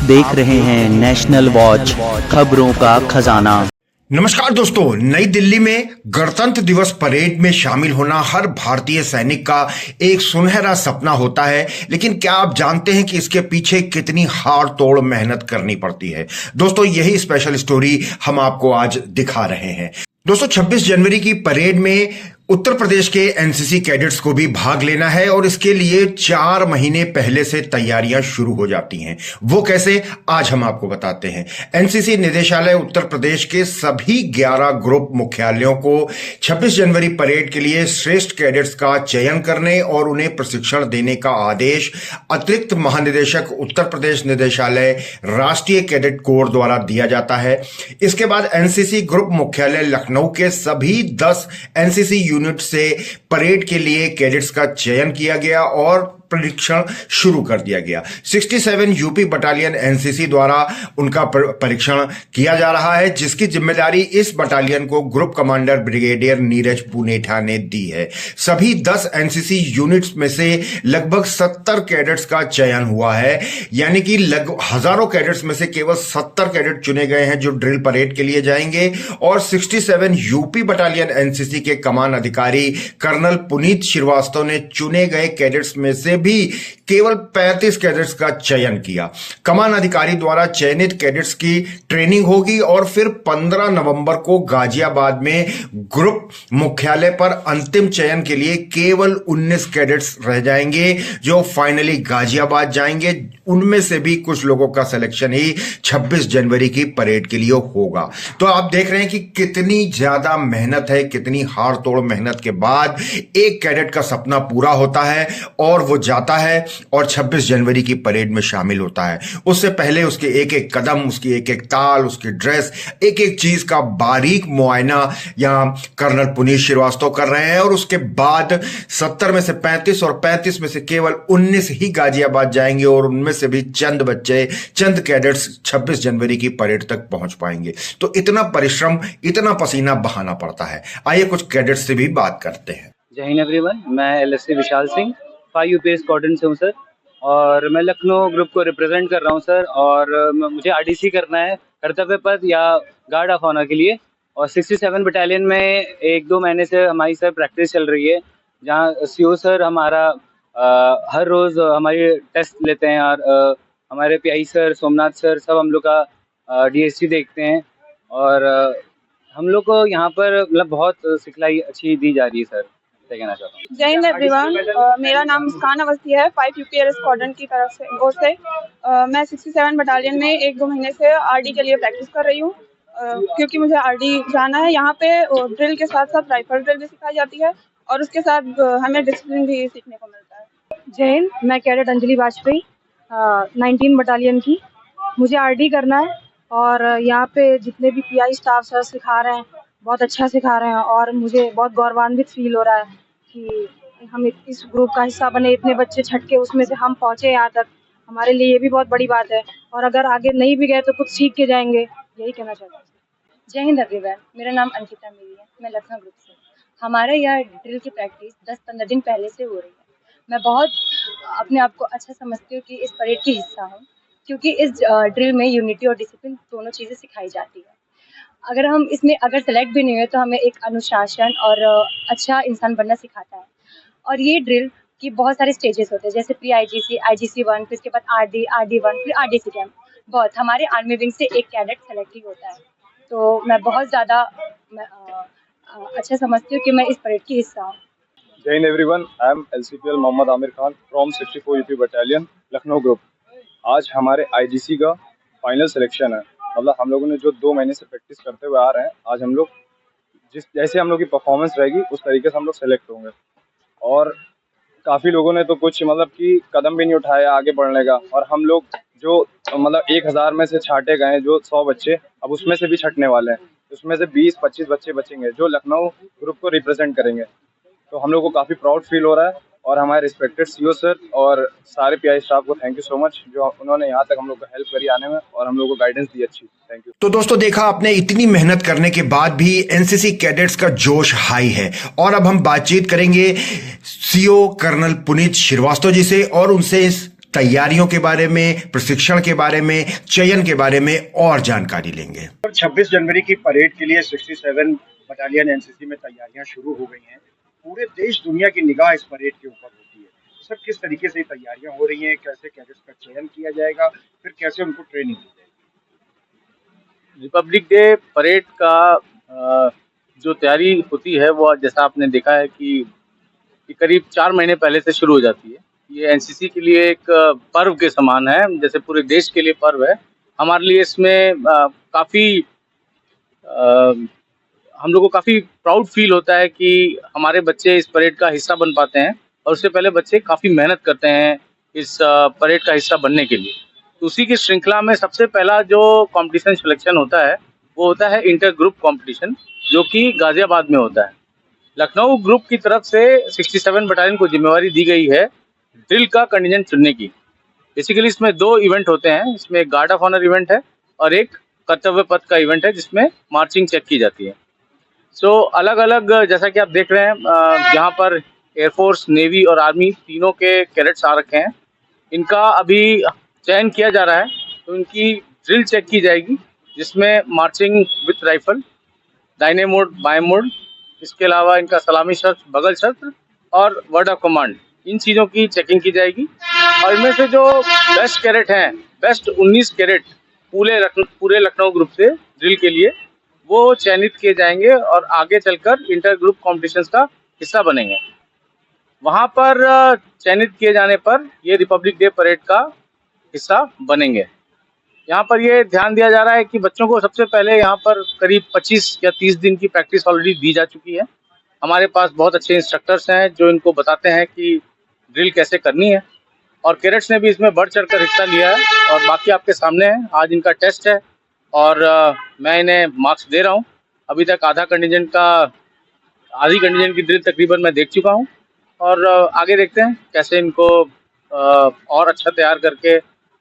देख रहे हैं नेशनल वॉच, खबरों का खजाना। नमस्कार दोस्तों, नई दिल्ली में गणतंत्र दिवस परेड में शामिल होना हर भारतीय सैनिक का एक सुनहरा सपना होता है, लेकिन क्या आप जानते हैं कि इसके पीछे कितनी हाड़ तोड़ मेहनत करनी पड़ती है। दोस्तों, यही स्पेशल स्टोरी हम आपको आज दिखा रहे हैं। दोस्तों, 26 जनवरी की परेड में उत्तर प्रदेश के एनसीसी कैडेट्स को भी भाग लेना है और इसके लिए 4 महीने पहले से तैयारियां शुरू हो जाती हैं। वो कैसे, आज हम आपको बताते हैं। एनसीसी निदेशालय उत्तर प्रदेश के सभी 11 ग्रुप मुख्यालयों को 26 जनवरी परेड के लिए श्रेष्ठ कैडेट्स का चयन करने और उन्हें प्रशिक्षण देने का आदेश अतिरिक्त महानिदेशक उत्तर प्रदेश निदेशालय राष्ट्रीय कैडेट कोर द्वारा दिया जाता है। इसके बाद एनसीसी ग्रुप मुख्यालय लखनऊ के सभी 10 एनसीसी यूनिट से परेड के लिए कैडेट्स का चयन किया गया और परीक्षण शुरू कर दिया गया। 67 यूपी बटालियन एनसीसी द्वारा उनका परीक्षण किया जा रहा है, जिसकी जिम्मेदारी इस बटालियन को group commander brigadier Neeraj Punetha ने दी है। सभी 10 एनसीसी यूनिट्स में से लगभग 70 कैडेट्स का चयन हुआ है, यानी कि लगभग हजारों कैडेट्स में से केवल 70 कैडेट चुने गए हैं जो ड्रिल परेड के लिए जाएंगे। और 67 यूपी बटालियन एनसीसी के कमान अधिकारी कर्नल पुनीत श्रीवास्तव ने चुने गए कैडेट्स में से भी केवल 35 कैडेट्स का चयन किया। कमान अधिकारी द्वारा चयनित कैडेट्स की ट्रेनिंग होगी और फिर 15 नवंबर को गाजियाबाद में ग्रुप मुख्यालय पर अंतिम चयन के लिए केवल 19 कैडेट्स रह जाएंगे जो फाइनली गाजियाबाद जाएंगे। उनमें से भी कुछ लोगों का सिलेक्शन ही 26 जनवरी की परेड के लिए होगा। तो आप देख रहे हैं कि कितनी ज्यादा मेहनत है, कितनी हाड़ तोड़ मेहनत के बाद एक कैडेट का सपना पूरा होता है और वो जाता है और 26 जनवरी की परेड में शामिल होता है। उससे पहले उसके एक एक कदम, उसकी एक एक ताल, उसकी ड्रेस, एक एक चीज का बारीक मुआयना यहां कर्नल पुनीत श्रीवास्तव कर रहे हैं। और उसके बाद 70 में से 35 और 35 में से केवल 19 ही गाजियाबाद जाएंगे और उनमें से भी चंद बच्चे, चंद कैडेट्स 26 जनवरी की परेड तक पहुंच पाएंगे। तो इतना परिश्रम, इतना पसीना बहाना पड़ता है। आइए कुछ कैडेट्स से भी बात करते हैं। जय हिंद एवरीवन, मैं LSC Vishal Singh 5 UPS squadron से हूँ सर, और मैं लखनऊ ग्रुप को रिप्रेजेंट कर रहा हूँ सर। और मुझे आरडीसी करना है, कर्तव्य पद या गार्ड ऑफ ऑनर के लिए। और 67 बटालियन में 1-2 महीने से हमारी सर प्रैक्टिस चल रही है, जहाँ सीओ सर हमारा हर रोज़ हमारी टेस्ट लेते हैं और हमारे पीआई सर, सोमनाथ सर, सब हम लोग का डीएससी देखते हैं। और हम लोग को यहाँ पर मतलब बहुत सिखलाई अच्छी दी जा रही है सर। कहना चाहता हूँ। जय हिंद एवरीवन, मेरा नाम मुस्कान अवस्थी है, 5 यूपीएस स्क्वाड्रन की तरफ से ओर से। मैं 67 बटालियन में 1-2 महीने से आरडी के लिए प्रैक्टिस कर रही हूँ, क्योंकि मुझे आरडी जाना है। यहाँ पे ड्रिल के साथ साथ राइफल ड्रिल भी सिखाई जाती है और उसके साथ हमें डिसिप्लिन भी सीखने को मिलता है। जय हिंद, मैं कैडेट अंजलि वाजपेयी 19 बटालियन की। मुझे आरडी करना है और यहाँ पे जितने भी पीआई स्टाफ सर सिखा रहे हैं बहुत अच्छा सिखा रहे हैं और मुझे बहुत गौरवान्वित फील हो रहा है कि हम इस ग्रुप का हिस्सा बने, इतने बच्चे छट के उसमें से हम पहुँचे यहाँ तक। हमारे लिए ये भी बहुत बड़ी बात है और अगर आगे नहीं भी गए तो कुछ सीख के जाएंगे, यही कहना चाहता हूँ। जय हिंद एवरीवन, मेरा नाम अंकिता मेरी है, मैं लखनऊ ग्रुप से। हमारे यहाँ ड्रिल की प्रैक्टिस 10-15 दिन पहले से हो रही है। मैं बहुत अपने आप को अच्छा समझती हूँ कि इस परेड की हिस्सा हूँ, क्योंकि इस ड्रिल में यूनिटी और डिसिप्लिन दोनों चीज़ें सिखाई जाती है। अगर हम इसमें सेलेक्ट भी नहीं हुए तो हमें एक अनुशासन और अच्छा इंसान बनना सिखाता है। और ये ड्रिल की बहुत सारे स्टेजेस होते हैं, जैसे प्री आईजीसी, आईजीसी 1, फिर इसके बाद आरडी, आरडी 1, फिर आरडीसी कैंप। बहुत हमारे आर्मी विंग से एक कैडेट सेलेक्ट ही होता है। तो मैं बहुत ज़्यादा अच्छा समझती हूँ कि मैं इस परेड की हिस्सा हूँ। जय हिंद everyone, I am LCPL Mohammad Aamir Khan from 64 UP battalion Lucknow group. आज हमारे आईजीसी का फाइनल सिलेक्शन है। मतलब हम लोगों ने जो 2 महीने से प्रैक्टिस करते हुए आ रहे हैं, आज हम लोग जैसे हम लोग की परफॉर्मेंस रहेगी उस तरीके से हम लोग सेलेक्ट होंगे। और काफ़ी लोगों ने तो कुछ मतलब कि कदम भी नहीं उठाया आगे बढ़ने का, और हम लोग जो मतलब 1000 में से छांटे गए जो 100 बच्चे, अब उसमें से भी छटने वाले हैं। उसमें से 20-25 बच्चे बचेंगे जो लखनऊ ग्रुप को रिप्रेजेंट करेंगे। तो हम लोग को काफ़ी प्राउड फील हो रहा है और हमारे रिस्पेक्टेड सीओ सर और सारे पीआई स्टाफ को थैंक यू सो मच, जो उन्होंने यहाँ तक हम लोग को हेल्प करी आने में और हम लोग को गाइडेंस दी अच्छी। Thank you. तो दोस्तों, देखा आपने, इतनी मेहनत करने के बाद भी एनसीसी कैडेट्स का जोश हाई है। और अब हम बातचीत करेंगे सीओ कर्नल पुनीत श्रीवास्तव जी से और उनसे इस तैयारियों के बारे में, प्रशिक्षण के बारे में, चयन के बारे में और जानकारी लेंगे। 26 जनवरी की परेड के लिए 67 बटालियन एनसीसी में तैयारियां शुरू हो गई हैं। पूरे देश दुनिया की निगाह इस परेड के ऊपर होती है। सब किस तरीके से तैयारियां हो रही हैं, कैसे कैडेट्स का चयन किया जाएगा, फिर कैसे उनको ट्रेनिंग दी जाएगी। रिपब्लिक डे परेड का जो तैयारी होती है वो जैसा आपने देखा है कि करीब 4 महीने पहले से शुरू हो जाती है। ये एनसीसी के लिए एक पर्व के समान है, जैसे पूरे देश के लिए पर्व है। हमारे लिए इसमें काफ़ी हम लोग को काफ़ी प्राउड फील होता है कि हमारे बच्चे इस परेड का हिस्सा बन पाते हैं, और उससे पहले बच्चे काफ़ी मेहनत करते हैं इस परेड का हिस्सा बनने के लिए। तो उसी की श्रृंखला में सबसे पहला जो कंपटीशन सिलेक्शन होता है वो होता है इंटर ग्रुप कंपटीशन, जो कि गाज़ियाबाद में होता है। लखनऊ ग्रुप की तरफ से 67 बटालियन को जिम्मेवारी दी गई है ड्रिल का कंटिजेंट चुनने की। बेसिकली इसमें 2 इवेंट होते हैं, इसमें एक गार्ड ऑफ ऑनर इवेंट है और एक कर्तव्य पथ का इवेंट है जिसमें मार्चिंग चेक की जाती है। सो अलग अलग जैसा कि आप देख रहे हैं यहाँ पर एयरफोर्स, नेवी और आर्मी तीनों के कैडेट्स आ रखे हैं। इनका अभी चयन किया जा रहा है, तो इनकी ड्रिल चेक की जाएगी जिसमें मार्चिंग विथ राइफल, दाहिने मोड, बाएं मोड, इसके अलावा इनका सलामी शस्त्र, बगल शस्त्र और वर्ड ऑफ कमांड, इन चीज़ों की चेकिंग की जाएगी। और इनमें से जो बेस्ट कैडेट हैं, बेस्ट 19 कैडेट पूरे लखनऊ ग्रुप से ड्रिल के लिए वो चयनित किए जाएंगे और आगे चलकर इंटर ग्रुप कॉम्पिटिशन्स का हिस्सा बनेंगे। वहाँ पर चयनित किए जाने पर ये रिपब्लिक डे परेड का हिस्सा बनेंगे। यहाँ पर ये ध्यान दिया जा रहा है कि बच्चों को सबसे पहले यहाँ पर करीब 25 या 30 दिन की प्रैक्टिस ऑलरेडी दी जा चुकी है। हमारे पास बहुत अच्छे इंस्ट्रक्टर्स हैं जो इनको बताते हैं कि ड्रिल कैसे करनी है, और कैडेट्स ने भी इसमें बढ़ चढ़कर हिस्सा लिया है। और बाकी आपके सामने है, आज इनका टेस्ट है और मैं इन्हें मार्क्स दे रहा हूँ। अभी तक आधी कंटिजेंट की ड्रिल तकरीबन मैं देख चुका हूँ, और आगे देखते हैं कैसे इनको और अच्छा तैयार करके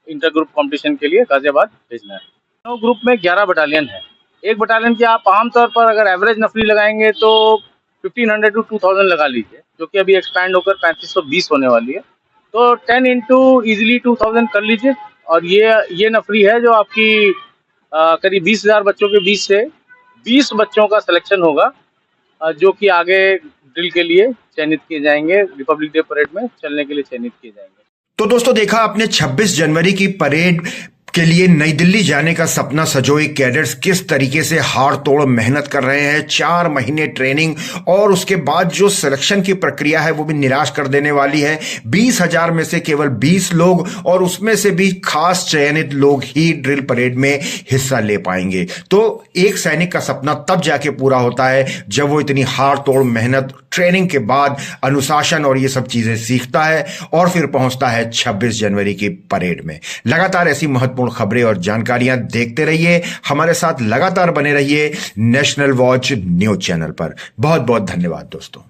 इंटर ग्रुप कंपटीशन के लिए गाज़ियाबाद भेजना है। नौ ग्रुप में 11 बटालियन है। एक बटालियन की आप आमतौर पर अगर एवरेज नफरी लगाएंगे तो 1500 to 2000 लगा लीजिए, जो कि अभी एक्सपैंड होकर 3520 होने वाली है। तो 10 into ईजिली 2000 कर लीजिए, और ये नफरी है जो आपकी करीब 20,000 बच्चों के बीच से 20 बच्चों का सिलेक्शन होगा, जो कि आगे ड्रिल के लिए चयनित किए जाएंगे, रिपब्लिक डे परेड में चलने के लिए चयनित किए जाएंगे। तो दोस्तों, देखा आपने 26 जनवरी की परेड के लिए नई दिल्ली जाने का सपना सजोए कैडेट्स किस तरीके से हाड़ तोड़ मेहनत कर रहे हैं। 4 महीने ट्रेनिंग और उसके बाद जो सिलेक्शन की प्रक्रिया है वो भी निराश कर देने वाली है। 20,000 में से केवल 20 लोग, और उसमें से भी खास चयनित लोग ही ड्रिल परेड में हिस्सा ले पाएंगे। तो एक सैनिक का सपना तब जाके पूरा होता है जब वो इतनी हाड़ तोड़ मेहनत, ट्रेनिंग के बाद अनुशासन और ये सब चीजें सीखता है और फिर पहुंचता है 26 जनवरी की परेड में। लगातार ऐसी महत्वपूर्ण खबरें और जानकारियां देखते रहिए, हमारे साथ लगातार बने रहिए नेशनल वॉच न्यूज चैनल पर। बहुत बहुत धन्यवाद दोस्तों।